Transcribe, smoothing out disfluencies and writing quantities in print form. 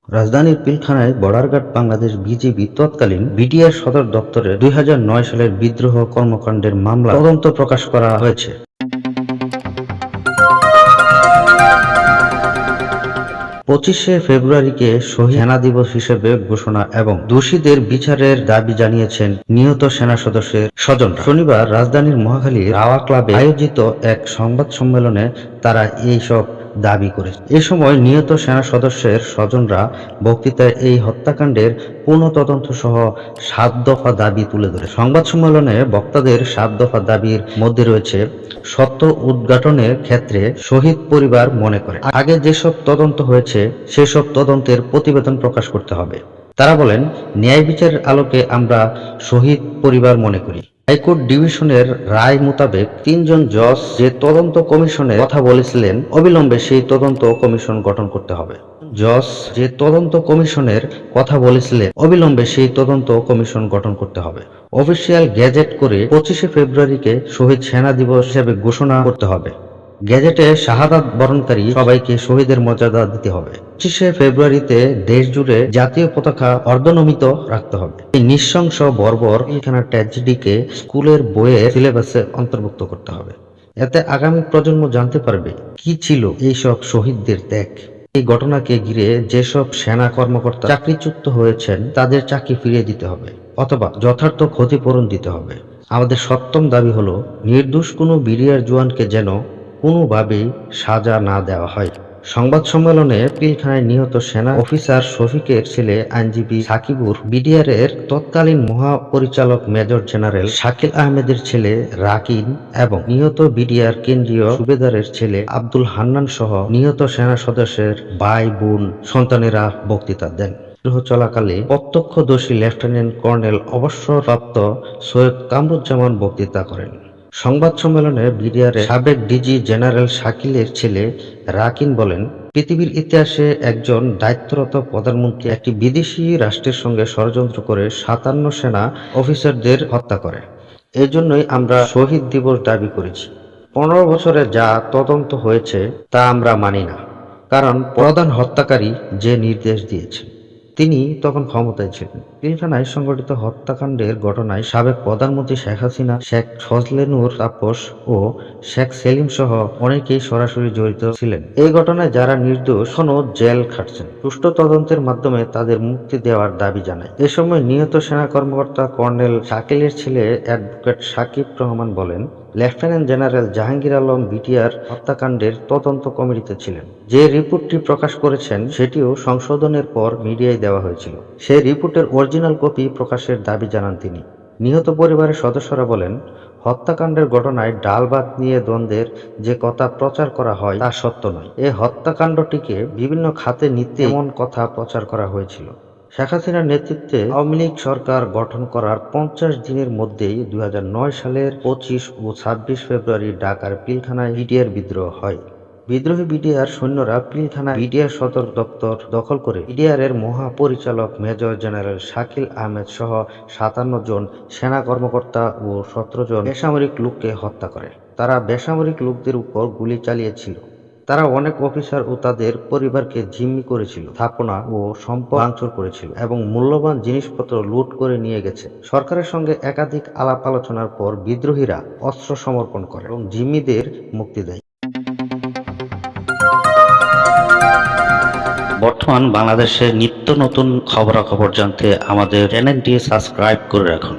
রাজধানীর পিলখানায় border Bangladesh BGB তৎকালীন BDR সদর দপ্তরে 2009 সালের বিদ্রোহ কর্মকাণ্ডের মামলা তদন্ত প্রকাশ করা হয়েছে। 25শে ফেব্রুয়ারিকে শহীদ সেনা দিবস হিসেবে ঘোষণা এবং দোষীদের বিচারের দাবি জানিয়েছেন নিহত সেনা সদস্যের স্বজনরা। শনিবার রাজধানীর মহাখালীর রাওয়া ক্লাবে আয়োজিত এক সংবাদ সম্মেলনে তারা এইসব দাবি করেছে। এ সময় নিহত সেনা সদস্যের স্বজনরা বক্তৃতায় এই হত্যাকাণ্ডের পুনঃ তদন্ত সহ 7 দফা দাবি তুলে ধরে। সংবাদ সম্মেলনে বক্তাদের 7 দফা দাবির মধ্যে রয়েছে সত্য উদ্ঘাটনের ক্ষেত্রে শহীদ পরিবার মনে করে আগে যেসব তদন্ত হয়েছে সেসব তদন্তের প্রতিবেদন প্রকাশ করতে হবে। তারা বলেন, ন্যায় বিচারের আলোকে আমরা শহীদ পরিবার মনে করি। হাইকোর্ট ডিভিশনের রায় মোতাবেক 3 জন জজ যে তদন্ত কমিশনের কথা বলেছিলেন অবিলম্বে সেই তদন্ত কমিশন গঠন করতে হবে। অফিসিয়াল গেজেট করে 25শে ফেব্রুয়ারিকে শহীদ সেনা দিবস হিসেবে ঘোষণা করতে হবে। গেজেটে শাহাদাত বরণকারী সবাইকে শহীদের মর্যাদা দিতে হবে। 25শে ফেব্রুয়ারিতে দেশ জুড়ে জাতীয় পতাকা অর্ধনমিত রাখতে হবে। এই নৃশংস বর্বর পিলখানা ট্র্যাজেডিকে স্কুলের বইয়ের সিলেবাসে অন্তর্ভুক্ত করতে হবে। এতে আগামী প্রজন্ম জানতে পারবে কি ছিল এইসব শহীদদের ত্যাগ। এই ঘটনাকে ঘিরে যেসব সেনা কর্মকর্তা চাকরিচ্যুত হয়েছেন তাদের চাকরি ফিরিয়ে দিতে হবে অথবা যথার্থ ক্ষতিপূরণ দিতে হবে। আমাদের সপ্তম দাবি হলো, নির্দোষ কোনো বিডিআর জওয়ানকে যেন কোনোভাবেই সাজা না দেওয়া হয়। সংবাদ সম্মেলনে পিলখানায় নিহত সেনা অফিসার শফিকের ছেলে আইনজীবী সাকিবুর, বিডিআর এর তৎকালীন মহাপরিচালক মেজর জেনারেল শাকিল আহমেদের ছেলে রাকিন এবং নিহত বিডিআর কেন্দ্রীয় সুবেদারের ছেলে আব্দুল হান্নান সহ নিহত সেনা সদস্যের ভাই বোন সন্তানেরা বক্তৃতা দেন। বিদ্রোহ চলাকালে প্রত্যক্ষদর্শী লেফটেন্যান্ট কর্নেল অবসরপ্রাপ্ত সৈয়দ কামরুজ্জামান বক্তৃতা করেন। সংবাদ সম্মেলনে বিডিআর এর সাবেক ডিজি জেনারেল শাকিলের ছেলে রাকিন বলেন, পৃথিবীর ইতিহাসে একজন দায়িত্বরত প্রধানমন্ত্রী একটি বিদেশি রাষ্ট্রের সঙ্গে ষড়যন্ত্র করে 57 সেনা অফিসারদের হত্যা করে। এজন্যই আমরা শহীদ দিবস দাবি করেছি। 15 বছরে যা তদন্ত হয়েছে তা আমরা মানি না, কারণ প্রধান হত্যাকারী যে নির্দেশ দিয়েছে তিনি তখন ক্ষমতায় ছিলেন। পিলখানায় সংঘটিত হত্যাকাণ্ডের ঘটনায় সাবেক প্রধানমন্ত্রী শেখ হাসিনা, শেখ ফজলে নূর তাপস ও শেখ সেলিম সহ অনেকেই সরাসরি জড়িত ছিলেন। এই ঘটনায় যারা নির্দোষ এখনো জেল খাটছেন, সুষ্ঠু তদন্তের মাধ্যমে তাদের মুক্তি দেওয়ার দাবি জানায়। এ সময় নিহত সেনা কর্মকর্তা কর্নেল শাকিলের ছেলে অ্যাডভোকেট সাকিব রহমান বলেন, lieutenant general Jahangir Alam BDR হত্যাকাণ্ডের তদন্ত কমিটিতে ছিলেন। যে রিপোর্টটি প্রকাশ করেছেন সেটিও সংশোধনের পর মিডিয়ায় দেওয়া হয়েছিল। সেই রিপোর্টের অরিজিনাল কপি প্রকাশের দাবি জানান তিনি। নিহত পরিবারের সদস্যরা বলেন, হত্যাকাণ্ডের ঘটনায় ডাল ভাত নিয়ে দ্বন্দ্বের যে কথা প্রচার করা হয় তা সত্য নয়। এই হত্যাকাণ্ডটিকে বিভিন্ন খাতে নিতে এমন কথা প্রচার করা হয়েছিল। শেখ হাসিনার নেতৃত্বে আওয়ামী লীগ সরকার গঠন করার 50 দিনের মধ্যেই 2009 সালের 25 ও 26 ফেব্রুয়ারি ঢাকার পিলখানায় বিডিআর বিদ্রোহ হয়। বিদ্রোহী বিডিআর সৈন্যরা পিলখানায় বিডিআর সদর দপ্তর দখল করে বিডিআর এর মহাপরিচালক মেজর জেনারেল শাকিল আহমেদ সহ 57 জন সেনা কর্মকর্তা ও 17 জন বেসামরিক লোককে হত্যা করে। তারা বেসামরিক লোকদের উপর গুলি চালিয়েছিল। তারা অনেক অফিসার ও তাদের পরিবারকে জিম্মি করেছিল, স্থাপনা ও সম্পদ ভাঙচুর করেছিল এবং মূল্যবান জিনিসপত্র লুট করে নিয়ে গেছে। সরকারের সঙ্গে একাধিক আলাপ আলোচনার পর বিদ্রোহীরা অস্ত্র সমর্পণ করে এবং জিম্মিদের মুক্তি দেয়। বর্তমান বাংলাদেশের নিত্য নতুন খবরাখবর জানতে আমাদের চ্যানেলটি সাবস্ক্রাইব করে রাখুন।